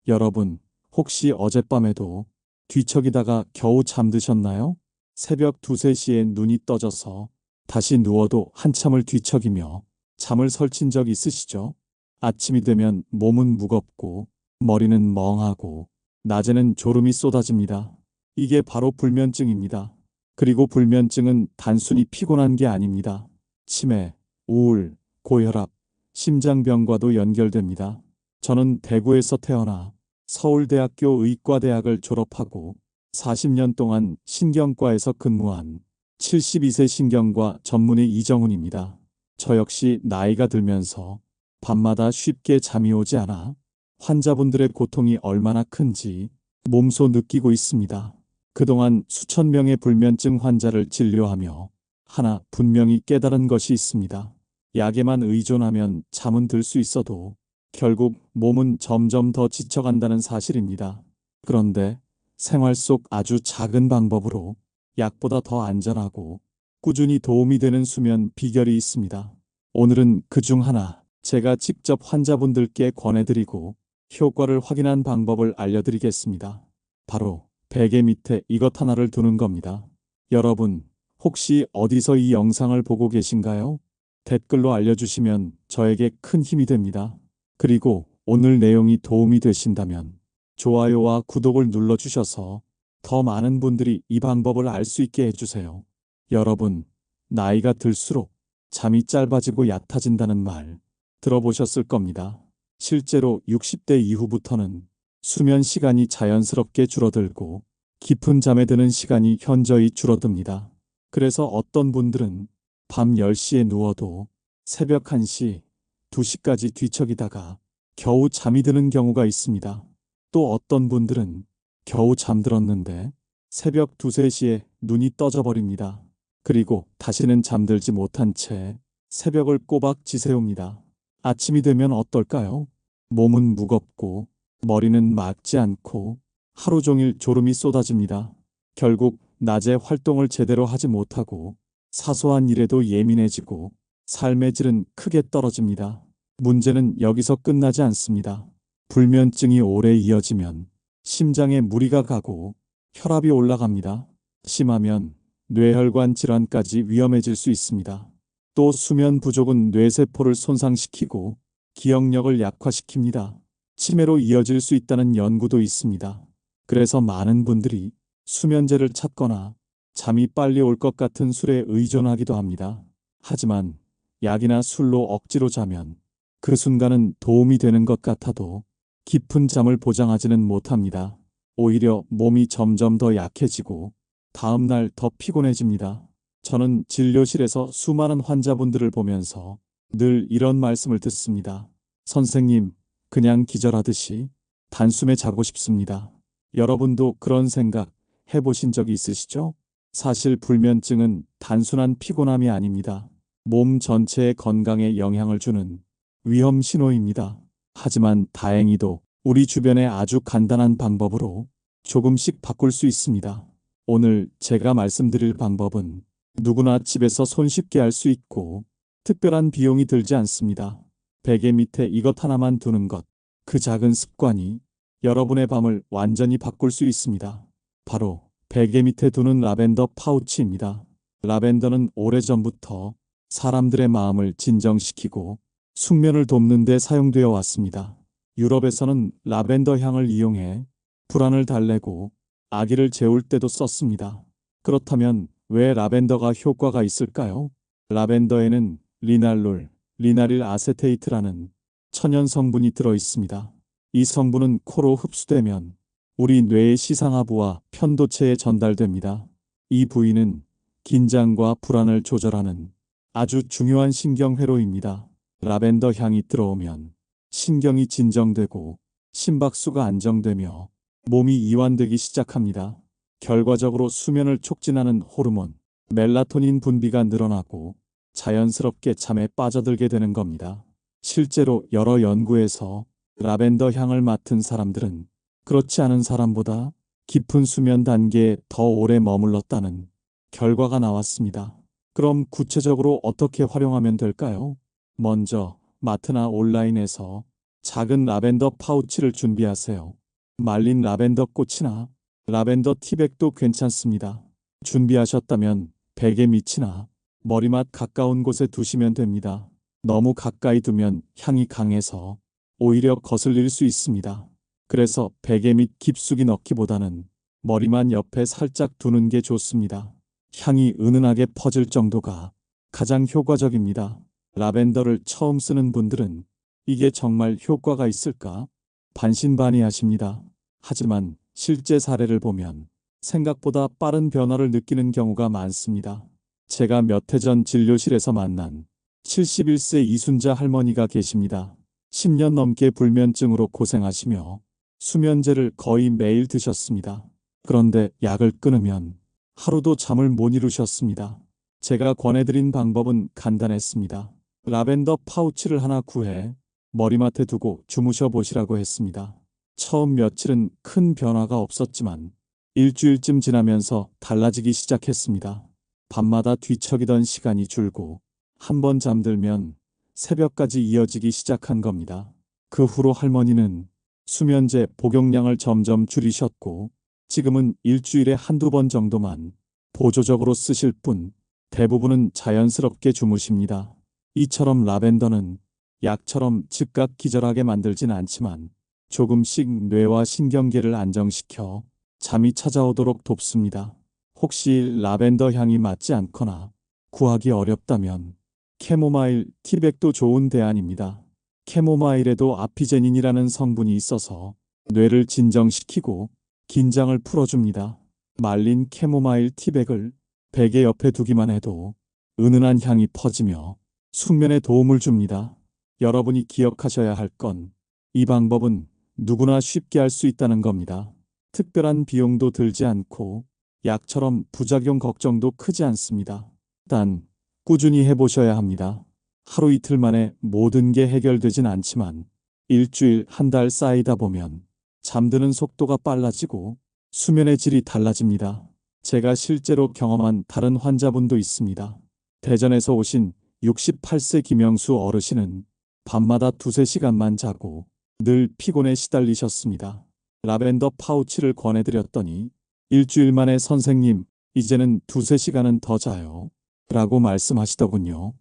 여러분, 혹시 어젯밤에도 뒤척이다가 겨우 잠드셨나요? 새벽 2, 3시에 눈이 떠져서 다시 누워도 한참을 뒤척이며 잠을 설친 적 있으시죠? 아침이 되면 몸은 무겁고 머리는 멍하고 낮에는 졸음이 쏟아집니다. 이게 바로 불면증입니다. 그리고 불면증은 단순히 피곤한 게 아닙니다. 치매, 우울, 고혈압, 심장병과도 연결됩니다. 저는 대구에서 태어나 서울대학교 의과대학을 졸업하고 40년 동안 신경과에서 근무한 72세 신경과 전문의 이정훈입니다. 저 역시 나이가 들면서 밤마다 쉽게 잠이 오지 않아 환자분들의 고통이 얼마나 큰지 몸소 느끼고 있습니다. 그동안 수천 명의 불면증 환자를 진료하며 하나 분명히 깨달은 것이 있습니다. 약에만 의존하면 잠은 들 수 있어도 결국 몸은 점점 더 지쳐간다는 사실입니다. 그런데 생활 속 아주 작은 방법으로 약보다 더 안전하고 꾸준히 도움이 되는 수면 비결이 있습니다. 오늘은 그 중 하나 제가 직접 환자분들께 권해드리고 효과를 확인한 방법을 알려드리겠습니다. 바로 베개 밑에 이것 하나를 두는 겁니다. 여러분, 혹시 어디서 이 영상을 보고 계신가요? 댓글로 알려주시면 저에게 큰 힘이 됩니다. 그리고 오늘 내용이 도움이 되신다면 좋아요와 구독을 눌러주셔서 더 많은 분들이 이 방법을 알 수 있게 해주세요. 여러분, 나이가 들수록 잠이 짧아지고 얕아진다는 말 들어보셨을 겁니다. 실제로 60대 이후부터는 수면 시간이 자연스럽게 줄어들고 깊은 잠에 드는 시간이 현저히 줄어듭니다. 그래서 어떤 분들은 밤 10시에 누워도 새벽 1시, 2시까지 뒤척이다가 겨우 잠이 드는 경우가 있습니다. 또 어떤 분들은 겨우 잠들었는데 새벽 2, 3시에 눈이 떠져 버립니다. 그리고 다시는 잠들지 못한 채 새벽을 꼬박 지새웁니다. 아침이 되면 어떨까요? 몸은 무겁고 머리는 맑지 않고 하루 종일 졸음이 쏟아집니다. 결국 낮에 활동을 제대로 하지 못하고 사소한 일에도 예민해지고 삶의 질은 크게 떨어집니다. 문제는 여기서 끝나지 않습니다. 불면증이 오래 이어지면 심장에 무리가 가고 혈압이 올라갑니다. 심하면 뇌혈관 질환까지 위험해질 수 있습니다. 또 수면 부족은 뇌세포를 손상시키고 기억력을 약화시킵니다. 치매로 이어질 수 있다는 연구도 있습니다. 그래서 많은 분들이 수면제를 찾거나 잠이 빨리 올 것 같은 술에 의존하기도 합니다. 하지만 약이나 술로 억지로 자면 그 순간은 도움이 되는 것 같아도 깊은 잠을 보장하지는 못합니다. 오히려 몸이 점점 더 약해지고 다음날 더 피곤해집니다. 저는 진료실에서 수많은 환자분들을 보면서 늘 이런 말씀을 듣습니다. 선생님, 그냥 기절하듯이 단숨에 자고 싶습니다. 여러분도 그런 생각 해보신 적이 있으시죠? 사실 불면증은 단순한 피곤함이 아닙니다. 몸 전체의 건강에 영향을 주는 위험 신호입니다. 하지만 다행히도 우리 주변에 아주 간단한 방법으로 조금씩 바꿀 수 있습니다. 오늘 제가 말씀드릴 방법은 누구나 집에서 손쉽게 할 수 있고 특별한 비용이 들지 않습니다. 베개 밑에 이것 하나만 두는 것, 그 작은 습관이 여러분의 밤을 완전히 바꿀 수 있습니다. 바로 베개 밑에 두는 라벤더 파우치입니다. 라벤더는 오래전부터 사람들의 마음을 진정시키고 숙면을 돕는 데 사용되어 왔습니다. 유럽에서는 라벤더 향을 이용해 불안을 달래고 아기를 재울 때도 썼습니다. 그렇다면 왜 라벤더가 효과가 있을까요? 라벤더에는 리날롤, 리나릴 아세테이트라는 천연 성분이 들어 있습니다. 이 성분은 코로 흡수되면 우리 뇌의 시상하부와 편도체에 전달됩니다. 이 부위는 긴장과 불안을 조절하는 아주 중요한 신경회로입니다. 라벤더 향이 들어오면 신경이 진정되고 심박수가 안정되며 몸이 이완되기 시작합니다. 결과적으로 수면을 촉진하는 호르몬, 멜라토닌 분비가 늘어나고 자연스럽게 잠에 빠져들게 되는 겁니다. 실제로 여러 연구에서 라벤더 향을 맡은 사람들은 그렇지 않은 사람보다 깊은 수면 단계에 더 오래 머물렀다는 결과가 나왔습니다. 그럼 구체적으로 어떻게 활용하면 될까요? 먼저 마트나 온라인에서 작은 라벤더 파우치를 준비하세요. 말린 라벤더 꽃이나 라벤더 티백도 괜찮습니다. 준비하셨다면 베개 밑이나 머리맡 가까운 곳에 두시면 됩니다. 너무 가까이 두면 향이 강해서 오히려 거슬릴 수 있습니다. 그래서 베개 밑 깊숙이 넣기보다는 머리만 옆에 살짝 두는 게 좋습니다. 향이 은은하게 퍼질 정도가 가장 효과적입니다. 라벤더를 처음 쓰는 분들은 이게 정말 효과가 있을까? 반신반의하십니다. 하지만 실제 사례를 보면 생각보다 빠른 변화를 느끼는 경우가 많습니다. 제가 몇 해 전 진료실에서 만난 71세 이순자 할머니가 계십니다. 10년 넘게 불면증으로 고생하시며 수면제를 거의 매일 드셨습니다. 그런데 약을 끊으면 하루도 잠을 못 이루셨습니다. 제가 권해드린 방법은 간단했습니다. 라벤더 파우치를 하나 구해 머리맡에 두고 주무셔 보시라고 했습니다. 처음 며칠은 큰 변화가 없었지만 일주일쯤 지나면서 달라지기 시작했습니다. 밤마다 뒤척이던 시간이 줄고 한 번 잠들면 새벽까지 이어지기 시작한 겁니다. 그 후로 할머니는 수면제 복용량을 점점 줄이셨고 지금은 일주일에 한두 번 정도만 보조적으로 쓰실 뿐 대부분은 자연스럽게 주무십니다. 이처럼 라벤더는 약처럼 즉각 기절하게 만들진 않지만 조금씩 뇌와 신경계를 안정시켜 잠이 찾아오도록 돕습니다. 혹시 라벤더 향이 맞지 않거나 구하기 어렵다면 캐모마일 티백도 좋은 대안입니다. 캐모마일에도 아피제닌이라는 성분이 있어서 뇌를 진정시키고 긴장을 풀어줍니다. 말린 캐모마일 티백을 베개 옆에 두기만 해도 은은한 향이 퍼지며 숙면에 도움을 줍니다. 여러분이 기억하셔야 할 건 이 방법은 누구나 쉽게 할 수 있다는 겁니다. 특별한 비용도 들지 않고 약처럼 부작용 걱정도 크지 않습니다. 단 꾸준히 해보셔야 합니다. 하루 이틀 만에 모든 게 해결되진 않지만 일주일, 한 달 쌓이다 보면 잠드는 속도가 빨라지고 수면의 질이 달라집니다. 제가 실제로 경험한 다른 환자분도 있습니다. 대전에서 오신 68세 김영수 어르신은 밤마다 두세 시간만 자고 늘 피곤에 시달리셨습니다. 라벤더 파우치를 권해드렸더니 일주일 만에 선생님, 이제는 두세 시간은 더 자요. 라고 말씀하시더군요.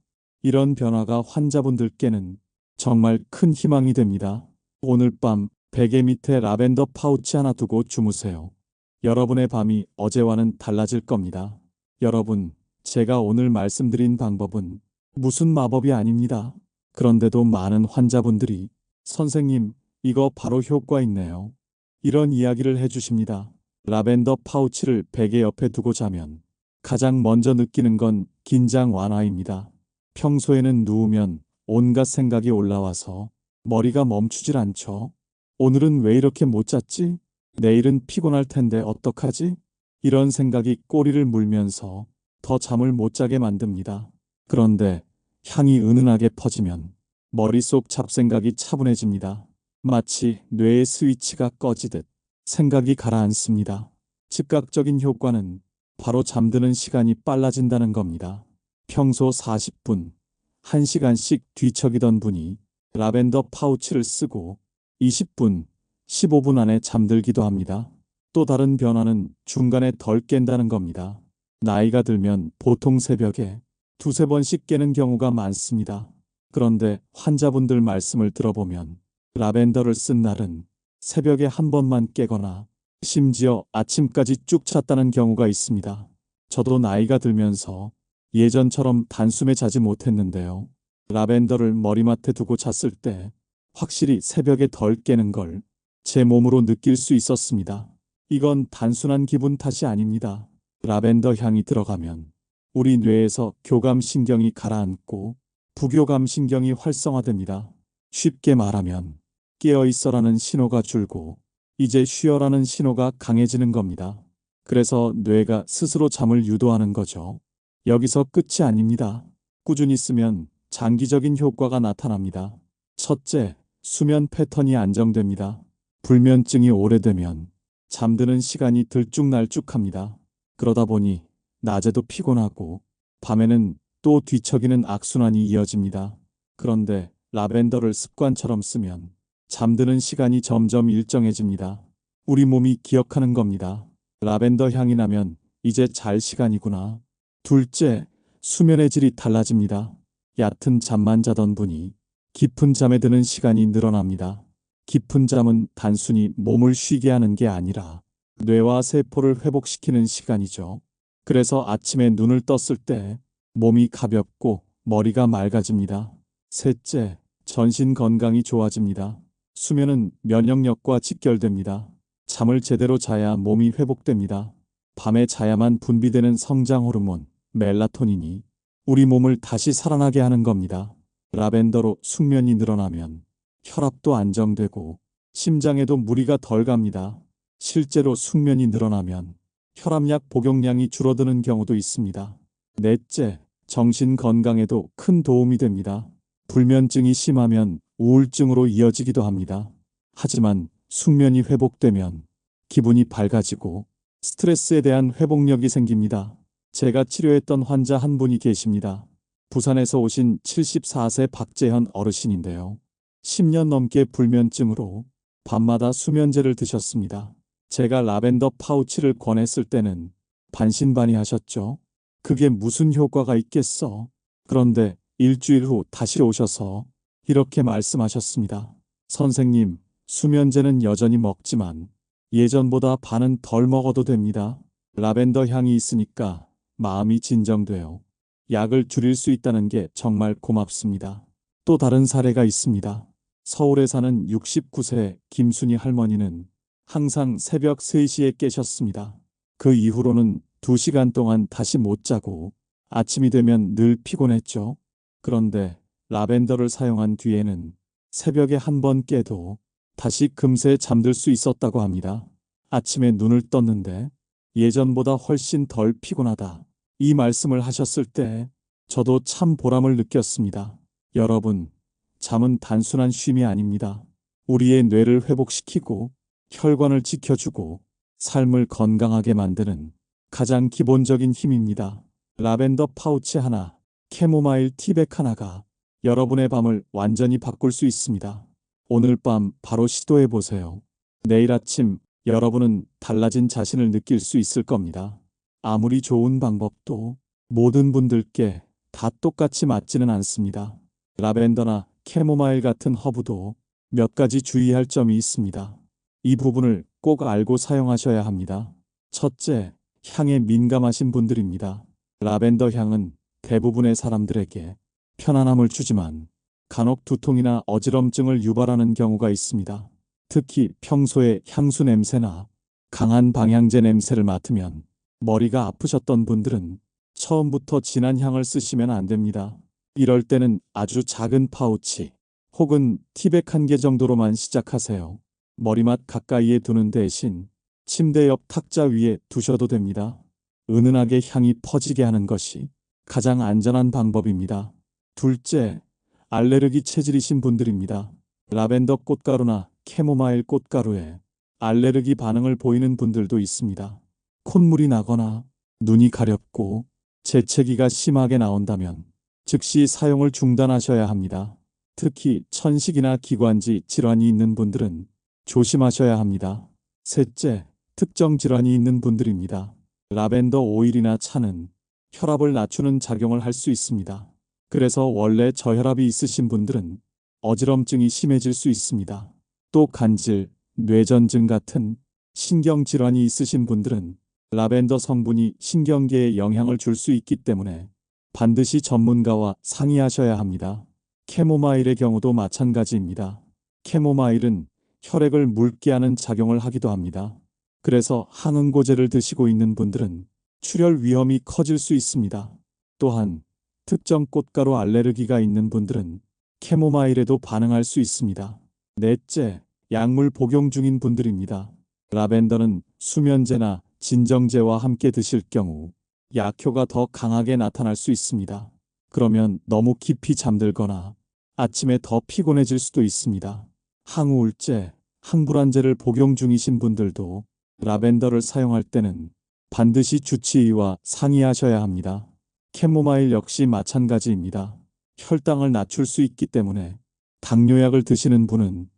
이런 변화가 환자분들께는 정말 큰 희망이 됩니다. 오늘 밤 베개 밑에 라벤더 파우치 하나 두고 주무세요. 여러분의 밤이 어제와는 달라질 겁니다. 여러분, 제가 오늘 말씀드린 방법은 무슨 마법이 아닙니다. 그런데도 많은 환자분들이 선생님, 이거 바로 효과 있네요. 이런 이야기를 해주십니다. 라벤더 파우치를 베개 옆에 두고 자면 가장 먼저 느끼는 건 긴장 완화입니다. 평소에는 누우면 온갖 생각이 올라와서 머리가 멈추질 않죠. 오늘은 왜 이렇게 못 잤지? 내일은 피곤할 텐데 어떡하지? 이런 생각이 꼬리를 물면서 더 잠을 못 자게 만듭니다. 그런데 향이 은은하게 퍼지면 머릿속 잡생각이 차분해집니다. 마치 뇌의 스위치가 꺼지듯 생각이 가라앉습니다. 즉각적인 효과는 바로 잠드는 시간이 빨라진다는 겁니다. 평소 40분, 1시간씩 뒤척이던 분이 라벤더 파우치를 쓰고 20분, 15분 안에 잠들기도 합니다. 또 다른 변화는 중간에 덜 깬다는 겁니다. 나이가 들면 보통 새벽에 두세 번씩 깨는 경우가 많습니다. 그런데 환자분들 말씀을 들어보면 라벤더를 쓴 날은 새벽에 한 번만 깨거나 심지어 아침까지 쭉 잤다는 경우가 있습니다. 저도 나이가 들면서 예전처럼 단숨에 자지 못했는데요. 라벤더를 머리맡에 두고 잤을 때 확실히 새벽에 덜 깨는 걸 제 몸으로 느낄 수 있었습니다. 이건 단순한 기분 탓이 아닙니다. 라벤더 향이 들어가면 우리 뇌에서 교감신경이 가라앉고 부교감신경이 활성화됩니다. 쉽게 말하면 깨어있어라는 신호가 줄고 이제 쉬어라는 신호가 강해지는 겁니다. 그래서 뇌가 스스로 잠을 유도하는 거죠. 여기서 끝이 아닙니다. 꾸준히 쓰면 장기적인 효과가 나타납니다. 첫째, 수면 패턴이 안정됩니다. 불면증이 오래되면 잠드는 시간이 들쭉날쭉합니다. 그러다 보니 낮에도 피곤하고 밤에는 또 뒤척이는 악순환이 이어집니다. 그런데 라벤더를 습관처럼 쓰면 잠드는 시간이 점점 일정해집니다. 우리 몸이 기억하는 겁니다. 라벤더 향이 나면 이제 잘 시간이구나. 둘째, 수면의 질이 달라집니다. 얕은 잠만 자던 분이 깊은 잠에 드는 시간이 늘어납니다. 깊은 잠은 단순히 몸을 쉬게 하는 게 아니라 뇌와 세포를 회복시키는 시간이죠. 그래서 아침에 눈을 떴을 때 몸이 가볍고 머리가 맑아집니다. 셋째, 전신 건강이 좋아집니다. 수면은 면역력과 직결됩니다. 잠을 제대로 자야 몸이 회복됩니다. 밤에 자야만 분비되는 성장 호르몬, 멜라토닌이 우리 몸을 다시 살아나게 하는 겁니다. 라벤더로 숙면이 늘어나면 혈압도 안정되고 심장에도 무리가 덜 갑니다. 실제로 숙면이 늘어나면 혈압약 복용량이 줄어드는 경우도 있습니다. 넷째, 정신 건강에도 큰 도움이 됩니다. 불면증이 심하면 우울증으로 이어지기도 합니다. 하지만 숙면이 회복되면 기분이 밝아지고 스트레스에 대한 회복력이 생깁니다. 제가 치료했던 환자 한 분이 계십니다. 부산에서 오신 74세 박재현 어르신인데요. 10년 넘게 불면증으로 밤마다 수면제를 드셨습니다. 제가 라벤더 파우치를 권했을 때는 반신반의하셨죠. 그게 무슨 효과가 있겠어? 그런데 일주일 후 다시 오셔서 이렇게 말씀하셨습니다. 선생님, 수면제는 여전히 먹지만 예전보다 반은 덜 먹어도 됩니다. 라벤더 향이 있으니까 마음이 진정돼요. 약을 줄일 수 있다는 게 정말 고맙습니다. 또 다른 사례가 있습니다. 서울에 사는 69세 김순희 할머니는 항상 새벽 3시에 깨셨습니다. 그 이후로는 2시간 동안 다시 못 자고 아침이 되면 늘 피곤했죠. 그런데 라벤더를 사용한 뒤에는 새벽에 한 번 깨도 다시 금세 잠들 수 있었다고 합니다. 아침에 눈을 떴는데 예전보다 훨씬 덜 피곤하다. 이 말씀을 하셨을 때 저도 참 보람을 느꼈습니다. 여러분, 잠은 단순한 쉼이 아닙니다. 우리의 뇌를 회복시키고 혈관을 지켜주고 삶을 건강하게 만드는 가장 기본적인 힘입니다. 라벤더 파우치 하나, 캐모마일 티백 하나가 여러분의 밤을 완전히 바꿀 수 있습니다. 오늘 밤 바로 시도해 보세요. 내일 아침 여러분은 달라진 자신을 느낄 수 있을 겁니다. 아무리 좋은 방법도 모든 분들께 다 똑같이 맞지는 않습니다. 라벤더나 캐모마일 같은 허브도 몇 가지 주의할 점이 있습니다. 이 부분을 꼭 알고 사용하셔야 합니다. 첫째, 향에 민감하신 분들입니다. 라벤더 향은 대부분의 사람들에게 편안함을 주지만 간혹 두통이나 어지럼증을 유발하는 경우가 있습니다. 특히 평소에 향수 냄새나 강한 방향제 냄새를 맡으면 머리가 아프셨던 분들은 처음부터 진한 향을 쓰시면 안 됩니다. 이럴 때는 아주 작은 파우치 혹은 티백 1개 정도로만 시작하세요. 머리맡 가까이에 두는 대신 침대 옆 탁자 위에 두셔도 됩니다. 은은하게 향이 퍼지게 하는 것이 가장 안전한 방법입니다. 둘째, 알레르기 체질이신 분들입니다. 라벤더 꽃가루나 캐모마일 꽃가루에 알레르기 반응을 보이는 분들도 있습니다. 콧물이 나거나 눈이 가렵고 재채기가 심하게 나온다면 즉시 사용을 중단하셔야 합니다. 특히 천식이나 기관지 질환이 있는 분들은 조심하셔야 합니다. 셋째, 특정 질환이 있는 분들입니다. 라벤더 오일이나 차는 혈압을 낮추는 작용을 할 수 있습니다. 그래서 원래 저혈압이 있으신 분들은 어지럼증이 심해질 수 있습니다. 또 간질, 뇌전증 같은 신경질환이 있으신 분들은 라벤더 성분이 신경계에 영향을 줄 수 있기 때문에 반드시 전문가와 상의하셔야 합니다. 캐모마일의 경우도 마찬가지입니다. 캐모마일은 혈액을 묽게 하는 작용을 하기도 합니다. 그래서 항응고제를 드시고 있는 분들은 출혈 위험이 커질 수 있습니다. 또한 특정 꽃가루 알레르기가 있는 분들은 캐모마일에도 반응할 수 있습니다. 넷째, 약물 복용 중인 분들입니다. 라벤더는 수면제나 진정제와 함께 드실 경우 약효가 더 강하게 나타날 수 있습니다. 그러면 너무 깊이 잠들거나 아침에 더 피곤해질 수도 있습니다. 항우울제, 항불안제를 복용 중이신 분들도 라벤더를 사용할 때는 반드시 주치의와 상의하셔야 합니다. 캐모마일 역시 마찬가지입니다. 혈당을 낮출 수 있기 때문에 당뇨약을 드시는 분은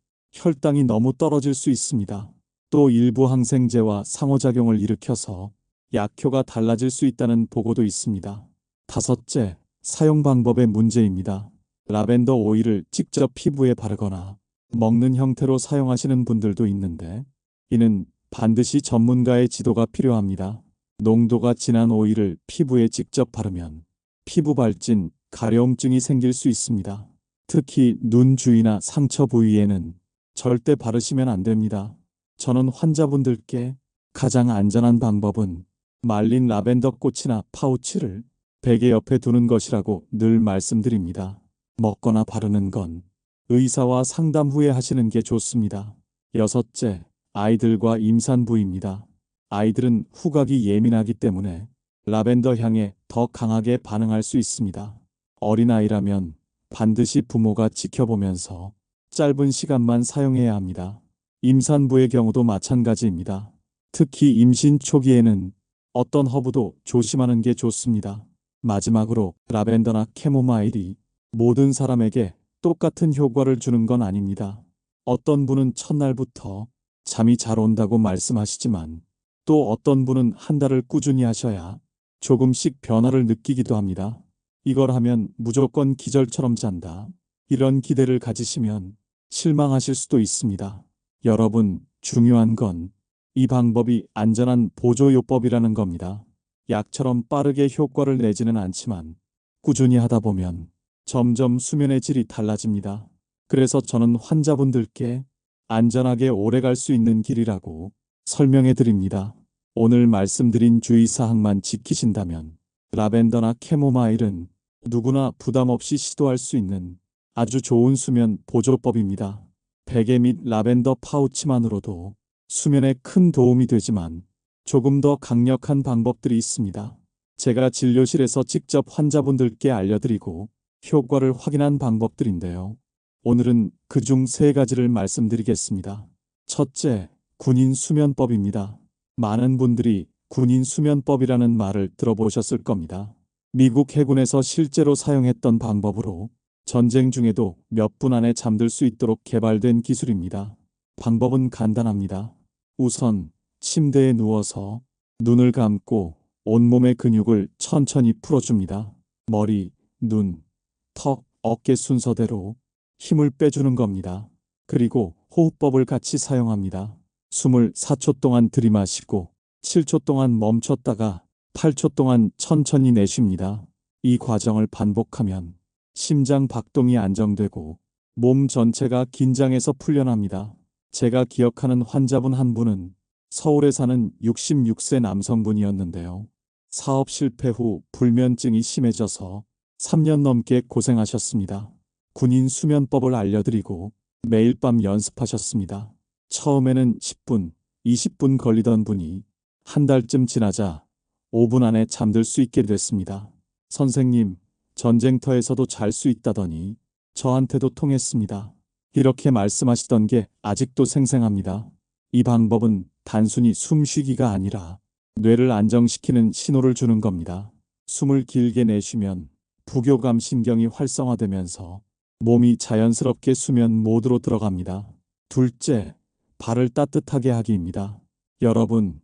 혈당이 너무 떨어질 수 있습니다. 또 일부 항생제와 상호작용을 일으켜서 약효가 달라질 수 있다는 보고도 있습니다. 다섯째, 사용 방법의 문제입니다. 라벤더 오일을 직접 피부에 바르거나 먹는 형태로 사용하시는 분들도 있는데 이는 반드시 전문가의 지도가 필요합니다. 농도가 진한 오일을 피부에 직접 바르면 피부 발진, 가려움증이 생길 수 있습니다. 특히 눈 주위나 상처 부위에는 절대 바르시면 안 됩니다. 저는 환자분들께 가장 안전한 방법은 말린 라벤더 꽃이나 파우치를 베개 옆에 두는 것이라고 늘 말씀드립니다. 먹거나 바르는 건 의사와 상담 후에 하시는 게 좋습니다. 여섯째, 아이들과 임산부입니다. 아이들은 후각이 예민하기 때문에 라벤더 향에 더 강하게 반응할 수 있습니다. 어린아이라면 반드시 부모가 지켜보면서 짧은 시간만 사용해야 합니다. 임산부의 경우도 마찬가지입니다. 특히 임신 초기에는 어떤 허브도 조심하는 게 좋습니다. 마지막으로 라벤더나 캐모마일이 모든 사람에게 똑같은 효과를 주는 건 아닙니다. 어떤 분은 첫날부터 잠이 잘 온다고 말씀하시지만 또 어떤 분은 한 달을 꾸준히 하셔야 조금씩 변화를 느끼기도 합니다. 이걸 하면 무조건 기절처럼 잔다. 이런 기대를 가지시면 실망하실 수도 있습니다. 여러분, 중요한 건 이 방법이 안전한 보조요법이라는 겁니다. 약처럼 빠르게 효과를 내지는 않지만 꾸준히 하다 보면 점점 수면의 질이 달라집니다. 그래서 저는 환자분들께 안전하게 오래 갈 수 있는 길이라고 설명해 드립니다. 오늘 말씀드린 주의사항만 지키신다면 라벤더나 캐모마일은 누구나 부담 없이 시도할 수 있는 아주 좋은 수면 보조법입니다. 베개 및 라벤더 파우치만으로도 수면에 큰 도움이 되지만 조금 더 강력한 방법들이 있습니다. 제가 진료실에서 직접 환자분들께 알려드리고 효과를 확인한 방법들인데요. 오늘은 그중 3가지를 말씀드리겠습니다. 첫째, 군인 수면법입니다. 많은 분들이 군인 수면법이라는 말을 들어보셨을 겁니다. 미국 해군에서 실제로 사용했던 방법으로 전쟁 중에도 몇 분 안에 잠들 수 있도록 개발된 기술입니다. 방법은 간단합니다. 우선 침대에 누워서 눈을 감고 온몸의 근육을 천천히 풀어줍니다. 머리, 눈, 턱, 어깨 순서대로 힘을 빼주는 겁니다. 그리고 호흡법을 같이 사용합니다. 숨을 4초 동안 들이마시고 7초 동안 멈췄다가 8초 동안 천천히 내쉽니다. 이 과정을 반복하면 심장 박동이 안정되고 몸 전체가 긴장해서 풀려납니다. 제가 기억하는 환자분 한 분은 서울에 사는 66세 남성분이었는데요. 사업 실패 후 불면증이 심해져서 3년 넘게 고생하셨습니다. 군인 수면법을 알려드리고 매일 밤 연습하셨습니다. 처음에는 10분, 20분 걸리던 분이 한 달쯤 지나자 5분 안에 잠들 수 있게 됐습니다. 선생님, 전쟁터에서도 잘 수 있다더니 저한테도 통했습니다. 이렇게 말씀하시던 게 아직도 생생합니다. 이 방법은 단순히 숨쉬기가 아니라 뇌를 안정시키는 신호를 주는 겁니다. 숨을 길게 내쉬면 부교감 신경이 활성화되면서 몸이 자연스럽게 수면 모드로 들어갑니다. 둘째, 발을 따뜻하게 하기입니다. 여러분,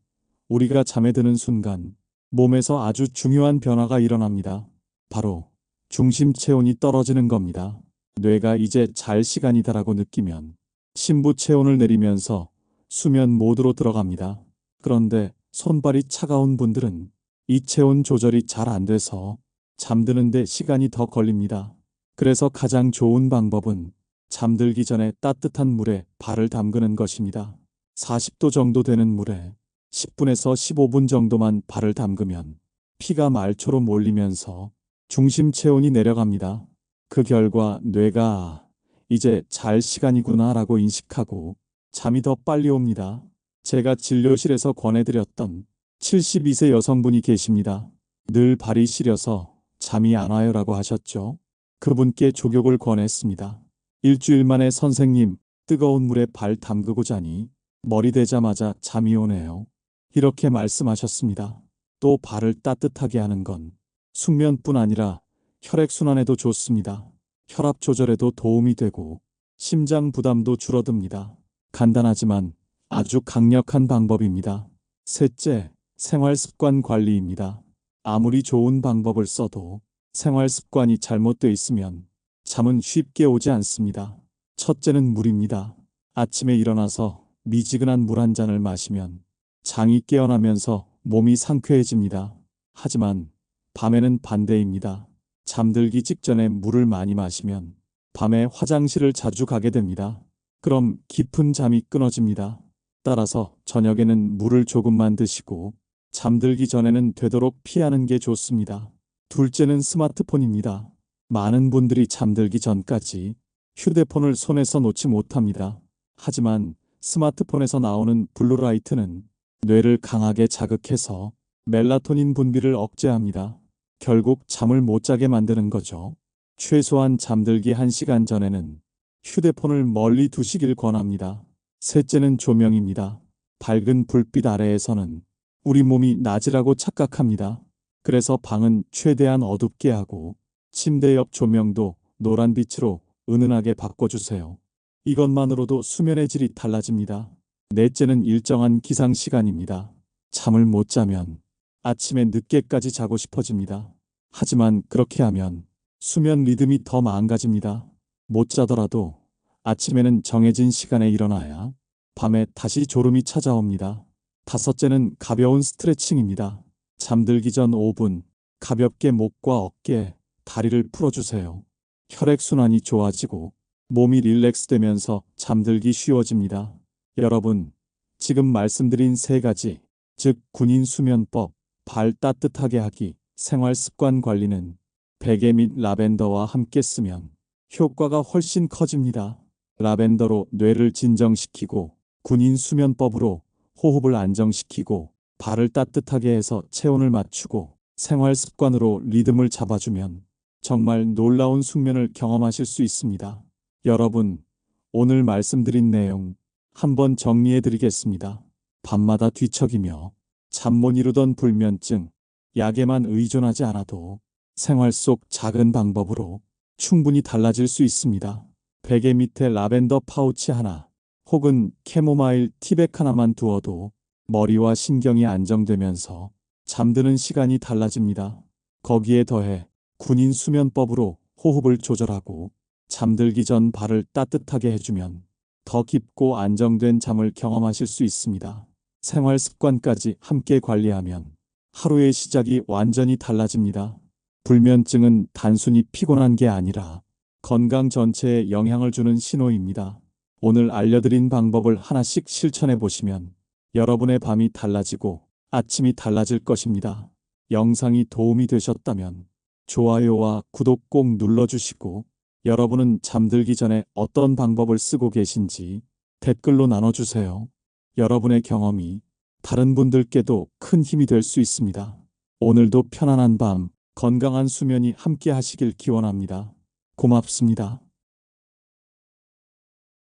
우리가 잠에 드는 순간 몸에서 아주 중요한 변화가 일어납니다. 바로 중심 체온이 떨어지는 겁니다. 뇌가 이제 잘 시간이다라고 느끼면 심부 체온을 내리면서 수면 모드로 들어갑니다. 그런데 손발이 차가운 분들은 이 체온 조절이 잘 안 돼서 잠드는데 시간이 더 걸립니다. 그래서 가장 좋은 방법은 잠들기 전에 따뜻한 물에 발을 담그는 것입니다. 40도 정도 되는 물에 10분에서 15분 정도만 발을 담그면 피가 말초로 몰리면서 중심 체온이 내려갑니다. 그 결과 뇌가 이제 잘 시간이구나 라고 인식하고 잠이 더 빨리 옵니다. 제가 진료실에서 권해드렸던 72세 여성분이 계십니다. 늘 발이 시려서 잠이 안 와요 라고 하셨죠. 그분께 족욕을 권했습니다. 일주일 만에 선생님, 뜨거운 물에 발 담그고 자니 머리 대자마자 잠이 오네요. 이렇게 말씀하셨습니다. 또 발을 따뜻하게 하는 건 숙면뿐 아니라 혈액순환에도 좋습니다. 혈압 조절에도 도움이 되고 심장 부담도 줄어듭니다. 간단하지만 아주 강력한 방법입니다. 셋째, 생활 습관 관리입니다. 아무리 좋은 방법을 써도 생활 습관이 잘못되어 있으면 잠은 쉽게 오지 않습니다. 첫째는 물입니다. 아침에 일어나서 미지근한 물 한 잔을 마시면 장이 깨어나면서 몸이 상쾌해집니다. 하지만 밤에는 반대입니다. 잠들기 직전에 물을 많이 마시면 밤에 화장실을 자주 가게 됩니다. 그럼 깊은 잠이 끊어집니다. 따라서 저녁에는 물을 조금만 드시고 잠들기 전에는 되도록 피하는 게 좋습니다. 둘째는 스마트폰입니다. 많은 분들이 잠들기 전까지 휴대폰을 손에서 놓지 못합니다. 하지만 스마트폰에서 나오는 블루라이트는 뇌를 강하게 자극해서 멜라토닌 분비를 억제합니다. 결국 잠을 못 자게 만드는 거죠. 최소한 잠들기 1시간 전에는 휴대폰을 멀리 두시길 권합니다. 셋째는 조명입니다. 밝은 불빛 아래에서는 우리 몸이 낮이라고 착각합니다. 그래서 방은 최대한 어둡게 하고 침대 옆 조명도 노란빛으로 은은하게 바꿔주세요. 이것만으로도 수면의 질이 달라집니다. 넷째는 일정한 기상 시간입니다. 잠을 못 자면 아침에 늦게까지 자고 싶어집니다. 하지만 그렇게 하면 수면 리듬이 더 망가집니다. 못 자더라도 아침에는 정해진 시간에 일어나야 밤에 다시 졸음이 찾아옵니다. 다섯째는 가벼운 스트레칭입니다. 잠들기 전 5분 가볍게 목과 어깨, 다리를 풀어주세요. 혈액순환이 좋아지고 몸이 릴렉스되면서 잠들기 쉬워집니다. 여러분, 지금 말씀드린 3가지, 즉 군인 수면법, 발 따뜻하게 하기, 생활 습관 관리는 베개 및 라벤더와 함께 쓰면 효과가 훨씬 커집니다. 라벤더로 뇌를 진정시키고 군인 수면법으로 호흡을 안정시키고 발을 따뜻하게 해서 체온을 맞추고 생활 습관으로 리듬을 잡아주면 정말 놀라운 숙면을 경험하실 수 있습니다. 여러분, 오늘 말씀드린 내용 한번 정리해 드리겠습니다. 밤마다 뒤척이며 잠 못 이루던 불면증, 약에만 의존하지 않아도 생활 속 작은 방법으로 충분히 달라질 수 있습니다. 베개 밑에 라벤더 파우치 하나 혹은 캐모마일 티백 하나만 두어도 머리와 신경이 안정되면서 잠드는 시간이 달라집니다. 거기에 더해 군인 수면법으로 호흡을 조절하고 잠들기 전 발을 따뜻하게 해주면 더 깊고 안정된 잠을 경험하실 수 있습니다. 생활 습관까지 함께 관리하면 하루의 시작이 완전히 달라집니다. 불면증은 단순히 피곤한 게 아니라 건강 전체에 영향을 주는 신호입니다. 오늘 알려드린 방법을 하나씩 실천해 보시면 여러분의 밤이 달라지고 아침이 달라질 것입니다. 영상이 도움이 되셨다면 좋아요와 구독 꼭 눌러주시고 여러분은 잠들기 전에 어떤 방법을 쓰고 계신지 댓글로 나눠주세요. 여러분의 경험이 다른 분들께도 큰 힘이 될 수 있습니다. 오늘도 편안한 밤, 건강한 수면이 함께 하시길 기원합니다. 고맙습니다.